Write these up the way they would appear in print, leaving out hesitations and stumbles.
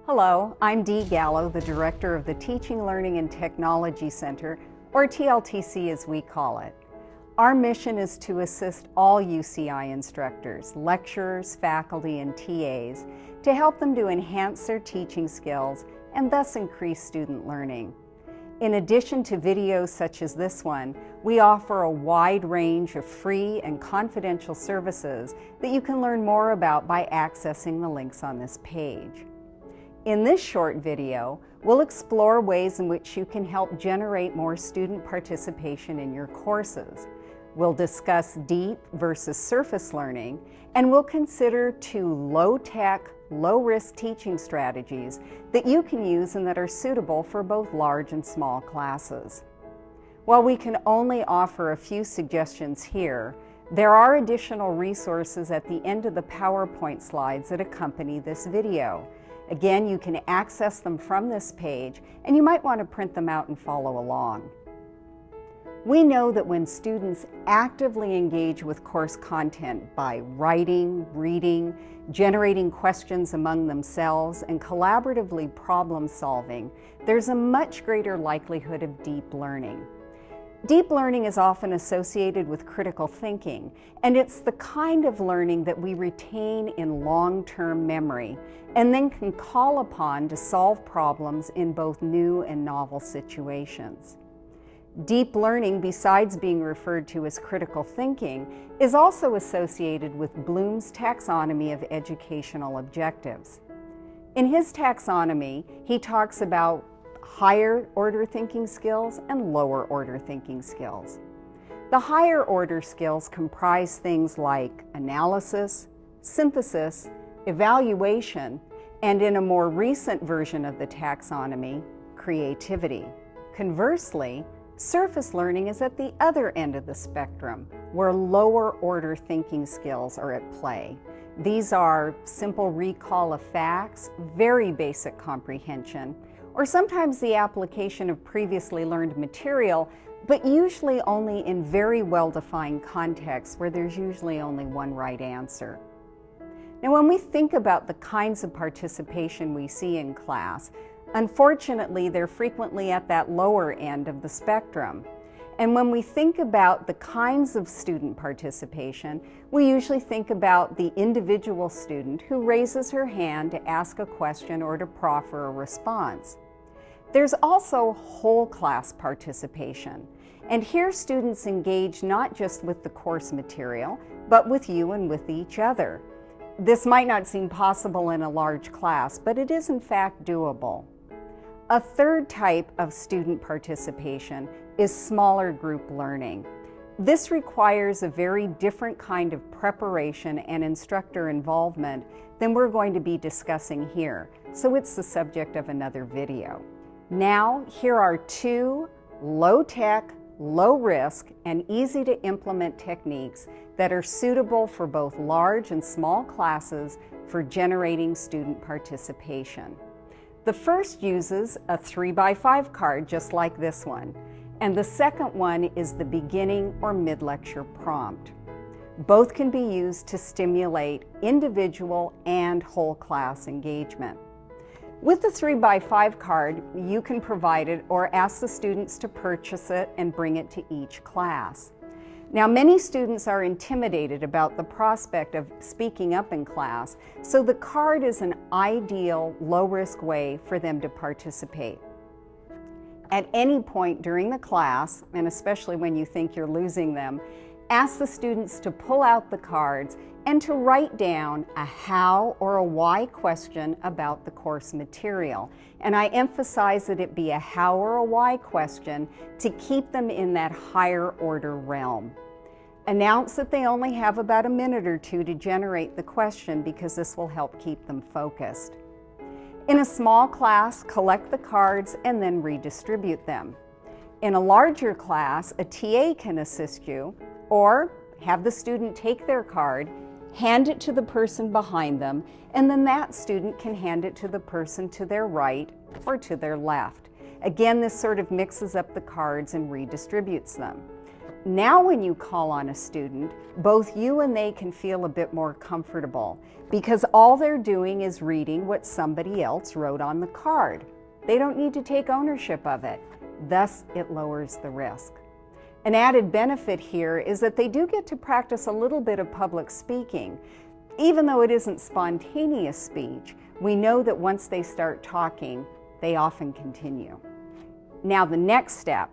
Hello, I'm Dee Gallow, the Director of the Teaching, Learning, and Technology Center, or TLTC as we call it. Our mission is to assist all UCI instructors, lecturers, faculty, and TAs to help them to enhance their teaching skills and thus increase student learning. In addition to videos such as this one, we offer a wide range of free and confidential services that you can learn more about by accessing the links on this page. In this short video, we'll explore ways in which you can help generate more student participation in your courses. We'll discuss deep versus surface learning, and we'll consider 2 low-tech, low-risk teaching strategies that you can use and that are suitable for both large and small classes. While we can only offer a few suggestions here, there are additional resources at the end of the PowerPoint slides that accompany this video. Again, you can access them from this page, and you might want to print them out and follow along. We know that when students actively engage with course content by writing, reading, generating questions among themselves, and collaboratively problem solving, there's a much greater likelihood of deep learning. Deep learning is often associated with critical thinking, and it's the kind of learning that we retain in long-term memory and then can call upon to solve problems in both new and novel situations. Deep learning, besides being referred to as critical thinking, is also associated with Bloom's taxonomy of educational objectives. In his taxonomy, he talks about higher order thinking skills and lower order thinking skills. The higher order skills comprise things like analysis, synthesis, evaluation, and in a more recent version of the taxonomy, creativity. Conversely, surface learning is at the other end of the spectrum, where lower order thinking skills are at play. These are simple recall of facts, very basic comprehension, or sometimes the application of previously learned material, but usually only in very well-defined contexts where there's usually only one right answer. Now, when we think about the kinds of participation we see in class, unfortunately, they're frequently at that lower end of the spectrum. And when we think about the kinds of student participation, we usually think about the individual student who raises her hand to ask a question or to proffer a response. There's also whole class participation, and here students engage not just with the course material, but with you and with each other. This might not seem possible in a large class, but it is in fact doable. A third type of student participation is smaller group learning. This requires a very different kind of preparation and instructor involvement than we're going to be discussing here, so it's the subject of another video. Now, here are 2 low-tech, low-risk, and easy-to-implement techniques that are suitable for both large and small classes for generating student participation. The first uses a 3x5 card just like this one, and the second one is the beginning or mid-lecture prompt. Both can be used to stimulate individual and whole class engagement. With the 3x5 card, you can provide it or ask the students to purchase it and bring it to each class. Now, many students are intimidated about the prospect of speaking up in class, so the card is an ideal low-risk way for them to participate. At any point during the class, and especially when you think you're losing them, ask the students to pull out the cards and to write down a how or a why question about the course material. And I emphasize that it be a how or a why question to keep them in that higher order realm. Announce that they only have about a minute or 2 to generate the question because this will help keep them focused. In a small class, collect the cards and then redistribute them. In a larger class, a TA can assist you, or have the student take their card, hand it to the person behind them, and then that student can hand it to the person to their right or to their left. Again, this sort of mixes up the cards and redistributes them. Now when you call on a student, both you and they can feel a bit more comfortable because all they're doing is reading what somebody else wrote on the card. They don't need to take ownership of it. Thus, it lowers the risk. An added benefit here is that they do get to practice a little bit of public speaking. Even though it isn't spontaneous speech, we know that once they start talking, they often continue. Now the next step,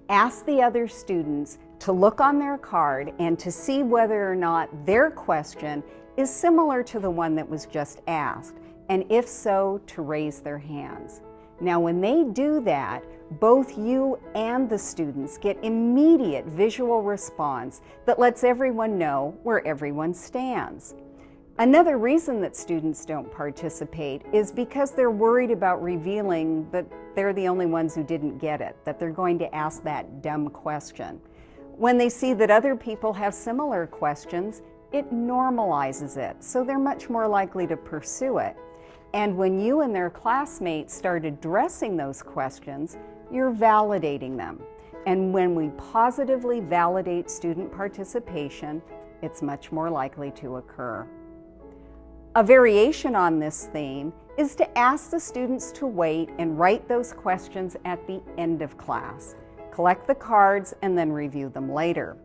ask the other students to look on their card and to see whether or not their question is similar to the one that was just asked, and if so, to raise their hands. Now when they do that, both you and the students get immediate visual response that lets everyone know where everyone stands. Another reason that students don't participate is because they're worried about revealing that they're the only ones who didn't get it, that they're going to ask that dumb question. When they see that other people have similar questions, it normalizes it, so they're much more likely to pursue it. And when you and their classmates start addressing those questions, you're validating them. And when we positively validate student participation, it's much more likely to occur. A variation on this theme is to ask the students to wait and write those questions at the end of class. Collect the cards and then review them later.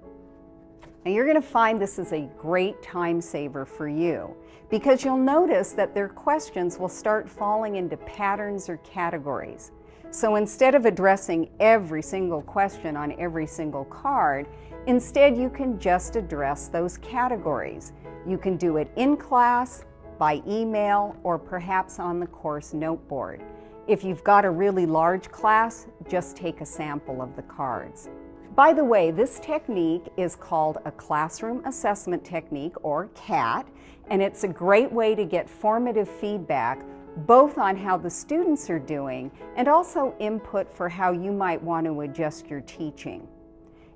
And you're going to find this is a great time saver for you because you'll notice that their questions will start falling into patterns or categories. So instead of addressing every single question on every single card, instead you can just address those categories. You can do it in class, by email, or perhaps on the course noteboard. If you've got a really large class, just take a sample of the cards. By the way, this technique is called a classroom assessment technique, or CAT, and it's a great way to get formative feedback both on how the students are doing and also input for how you might want to adjust your teaching.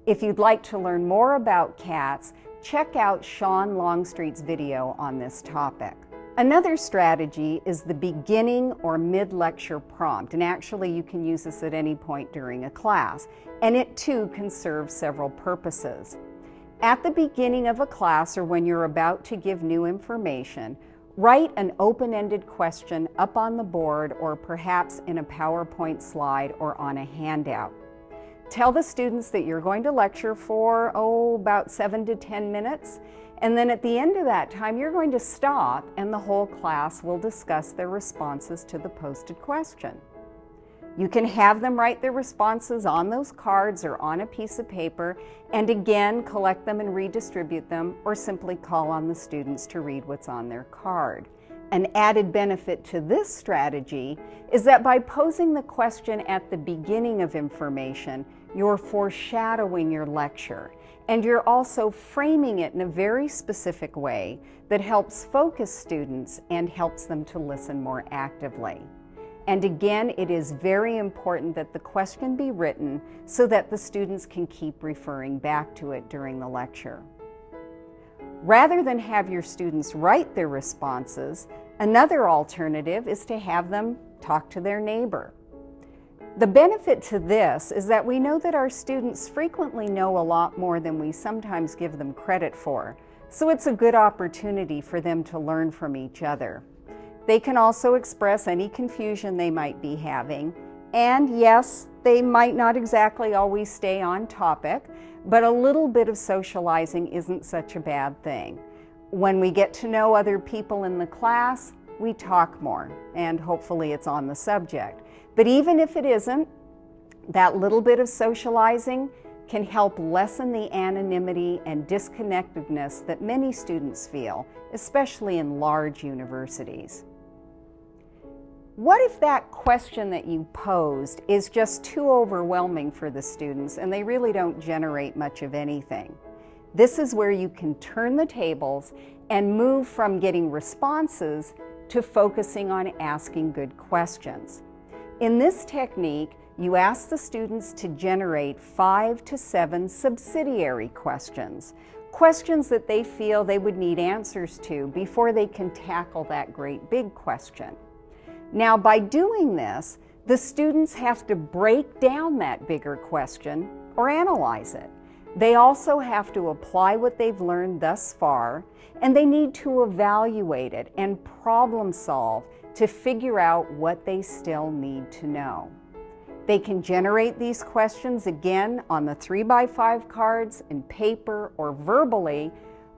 If you'd like to learn more about CATs, check out Sean Longstreet's video on this topic. Another strategy is the beginning or mid-lecture prompt, and actually you can use this at any point during a class, and it too can serve several purposes. At the beginning of a class or when you're about to give new information, write an open-ended question up on the board or perhaps in a PowerPoint slide or on a handout. Tell the students that you're going to lecture for, about 7 to 10 minutes, and then at the end of that time you're going to stop and the whole class will discuss their responses to the posted question. You can have them write their responses on those cards or on a piece of paper and again collect them and redistribute them, or simply call on the students to read what's on their card. An added benefit to this strategy is that by posing the question at the beginning of information, you're foreshadowing your lecture, and you're also framing it in a very specific way that helps focus students and helps them to listen more actively. And again, it is very important that the question be written so that the students can keep referring back to it during the lecture. Rather than have your students write their responses, another alternative is to have them talk to their neighbor. The benefit to this is that we know that our students frequently know a lot more than we sometimes give them credit for, so it's a good opportunity for them to learn from each other. They can also express any confusion they might be having, and yes, they might not exactly always stay on topic, but a little bit of socializing isn't such a bad thing. When we get to know other people in the class, we talk more, and hopefully it's on the subject. But even if it isn't, that little bit of socializing can help lessen the anonymity and disconnectedness that many students feel, especially in large universities. What if that question that you posed is just too overwhelming for the students and they really don't generate much of anything? This is where you can turn the tables and move from getting responses to focusing on asking good questions. In this technique, you ask the students to generate 5 to 7 subsidiary questions, questions that they feel they would need answers to before they can tackle that great big question. Now, by doing this, the students have to break down that bigger question or analyze it. They also have to apply what they've learned thus far, and they need to evaluate it and problem solve to figure out what they still need to know. They can generate these questions again on the 3x5 cards, in paper, or verbally,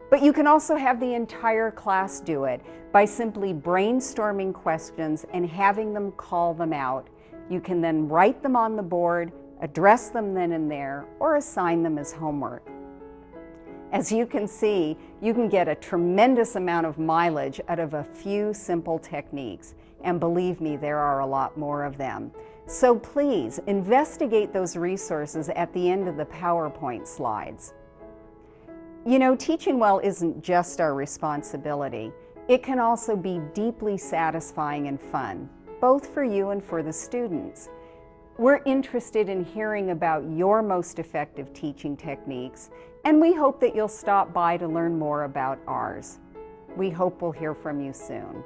but you can also have the entire class do it by simply brainstorming questions and having them call them out. You can then write them on the board, address them then and there, or assign them as homework. As you can see, you can get a tremendous amount of mileage out of a few simple techniques, and believe me, there are a lot more of them. So please investigate those resources at the end of the PowerPoint slides. You know, teaching well isn't just our responsibility. It can also be deeply satisfying and fun, both for you and for the students. We're interested in hearing about your most effective teaching techniques, and we hope that you'll stop by to learn more about ours. We hope we'll hear from you soon.